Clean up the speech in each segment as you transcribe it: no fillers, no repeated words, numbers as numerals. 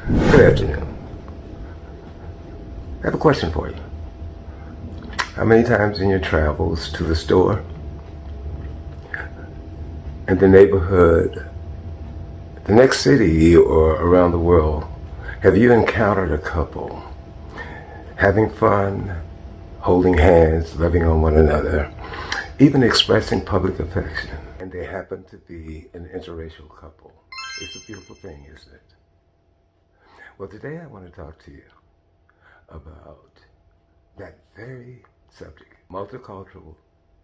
Good afternoon. I have a question for you. How many times in your travels to the store, in the neighborhood, the next city, or around the world, have you encountered a couple having fun, holding hands, loving on one another, even expressing public affection, and they happen to be an interracial couple? It's a beautiful thing, isn't it? Well, today I want to talk to you about that very subject, multicultural,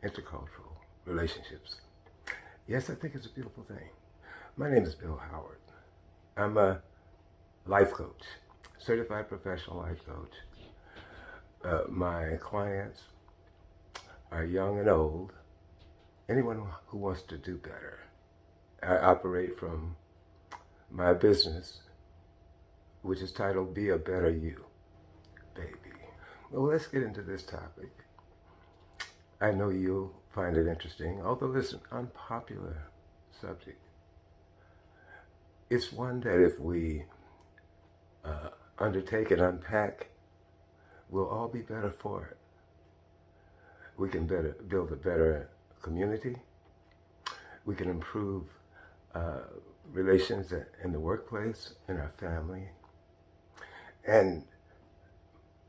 intercultural relationships. Yes, I think it's a beautiful thing. My name is Bill Howard. I'm a life coach, certified professional life coach. My clients are young and old, anyone who wants to do better. I operate from my business, which is titled Be a Better You, baby. Well, let's get into this topic. I know you'll find it interesting, although it's an unpopular subject. It's one that if we undertake and unpack, we'll all be better for it. We can build a better community. We can improve relations in the workplace, in our family. And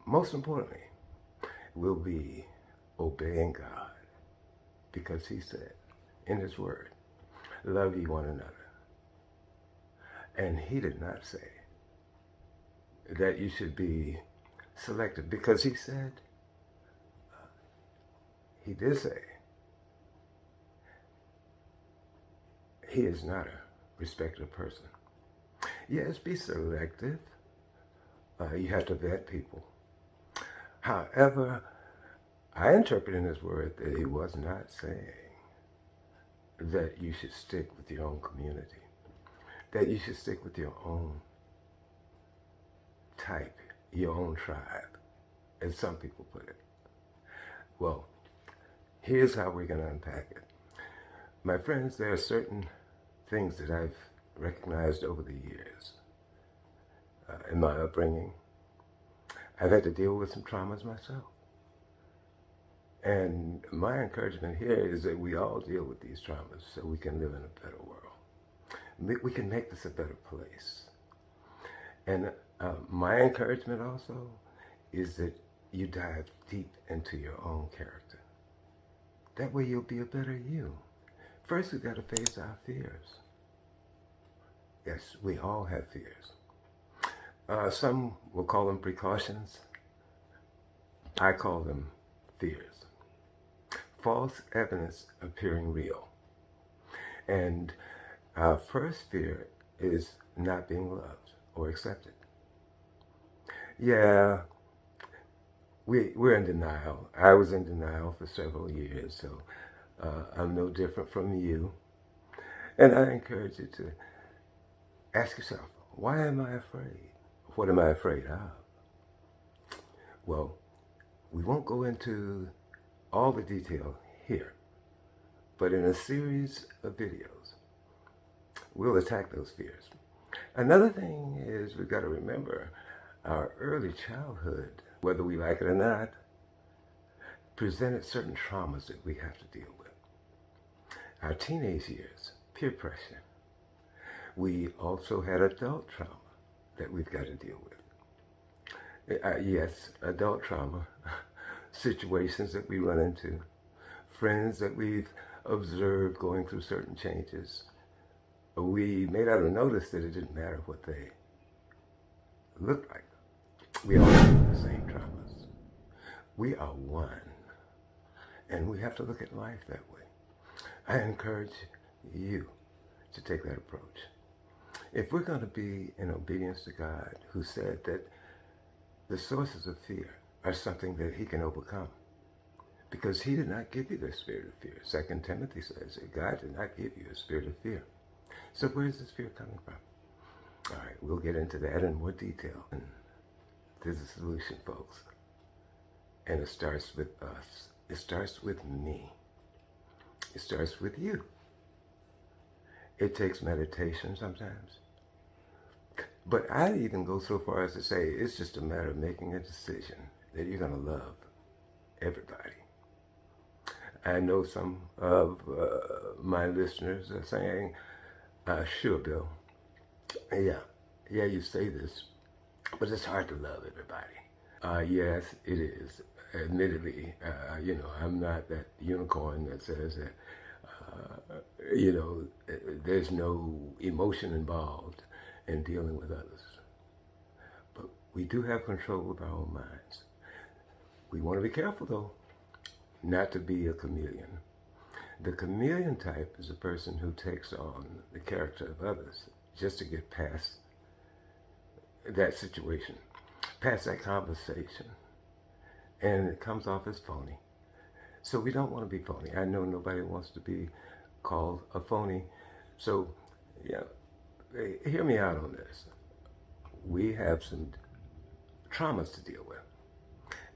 most importantly, we'll be obeying God because He said in His Word, love ye one another. And He did not say that you should be selective because He said, He did say, He is not a respecter of person. Yes, be selective. You have to vet people. However, I interpret in His Word that He was not saying that you should stick with your own community, that you should stick with your own type, your own tribe, as some people put it. Well, here's how we're going to unpack it. My friends, there are certain things that I've recognized over the years in my upbringing. I've had to deal with some traumas myself. And my encouragement here is that we all deal with these traumas so we can live in a better world. We can make this a better place. And my encouragement also is that you dive deep into your own character. That way you'll be a better you. First, we've got to face our fears. Yes, we all have fears. Some will call them precautions. I call them fears. False evidence appearing real. And our first fear is not being loved or accepted. Yeah, we're in denial. I was in denial for several years, so I'm no different from you. And I encourage you to ask yourself, why am I afraid? What am I afraid of? Well, we won't go into all the detail here, but in a series of videos, we'll attack those fears. Another thing is we've got to remember our early childhood, whether we like it or not, presented certain traumas that we have to deal with. Our teenage years, peer pressure. We also had adult trauma that we've got to deal with. Yes, adult trauma, situations that we run into, friends that we've observed going through certain changes. We may not have noticed that it didn't matter what they looked like. We all deal with the same traumas. We are one, and we have to look at life that way. I encourage you to take that approach. If we're going to be in obedience to God, who said that the sources of fear are something that He can overcome, because He did not give you the spirit of fear. 2 Timothy says that God did not give you a spirit of fear. So where is this fear coming from? All right, we'll get into that in more detail. And there's a solution, folks. And it starts with us. It starts with me. It starts with you. It takes meditation sometimes. But I even go so far as to say it's just a matter of making a decision that you're going to love everybody. I know some of my listeners are saying, sure, Bill, yeah, you say this, but it's hard to love everybody. Yes, it is. Admittedly, I'm not that unicorn that says that, there's no emotion involved in dealing with others. But we do have control of our own minds. We want to be careful, though, not to be a chameleon. The chameleon type is a person who takes on the character of others just to get past that situation, past that conversation. And it comes off as phony. So we don't want to be phony. I know nobody wants to be called a phony. So, yeah, hear me out on this. We have some traumas to deal with.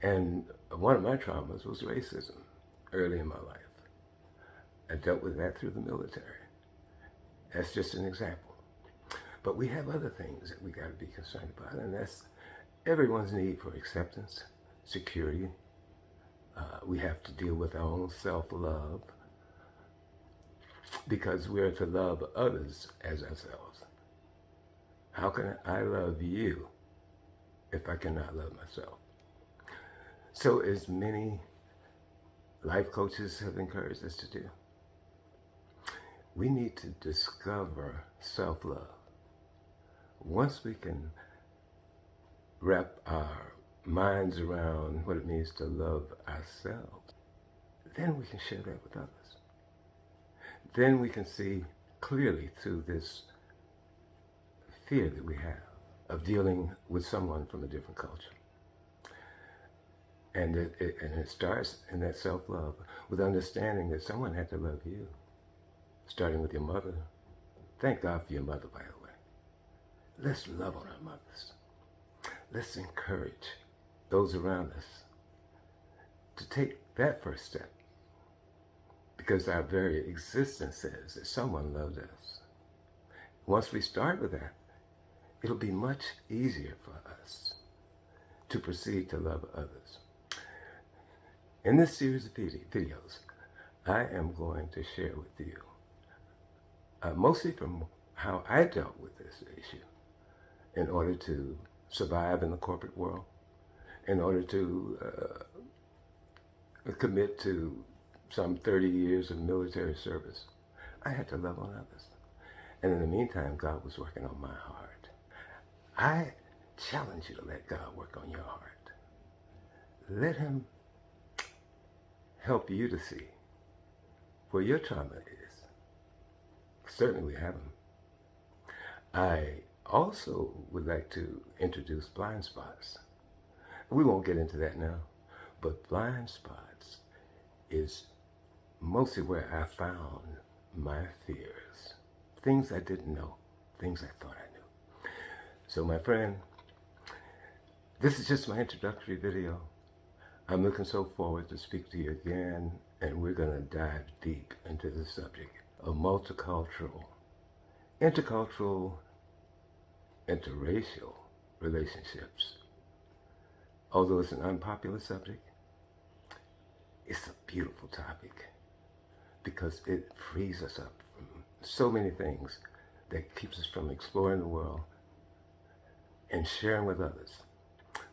And one of my traumas was racism early in my life. I dealt with that through the military. That's just an example. But we have other things that we got to be concerned about, and that's everyone's need for acceptance, security. We have to deal with our own self-love because we're to love others as ourselves. How can I love you if I cannot love myself? So as many life coaches have encouraged us to do, we need to discover self-love. Once we can wrap our minds around what it means to love ourselves, then we can share that with others. Then we can see clearly through this fear that we have of dealing with someone from a different culture. And it starts in that self-love with understanding that someone had to love you, starting with your mother. Thank God for your mother, by the way. Let's love on our mothers. Let's encourage those around us to take that first step, because our very existence says that someone loved us. Once we start with that, it'll be much easier for us to proceed to love others. In this series of videos, I am going to share with you, mostly from how I dealt with this issue in order to survive in the corporate world, in order to commit to some 30 years of military service. I had to love on others. And in the meantime, God was working on my heart. I challenge you to let God work on your heart. Let him help you to see where your trauma is. Certainly we have them. I also would like to introduce blind spots. We won't get into that now, but blind spots is mostly where I found my fears. Things I didn't know, things I thought I knew. So my friend, this is just my introductory video. I'm looking so forward to speak to you again, and we're going to dive deep into the subject of multicultural, intercultural, interracial relationships. Although it's an unpopular subject, it's a beautiful topic because it frees us up from so many things that keeps us from exploring the world and sharing with others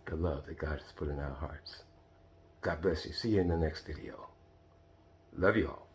the love that God has put in our hearts. God bless you. See you in the next video. Love you all.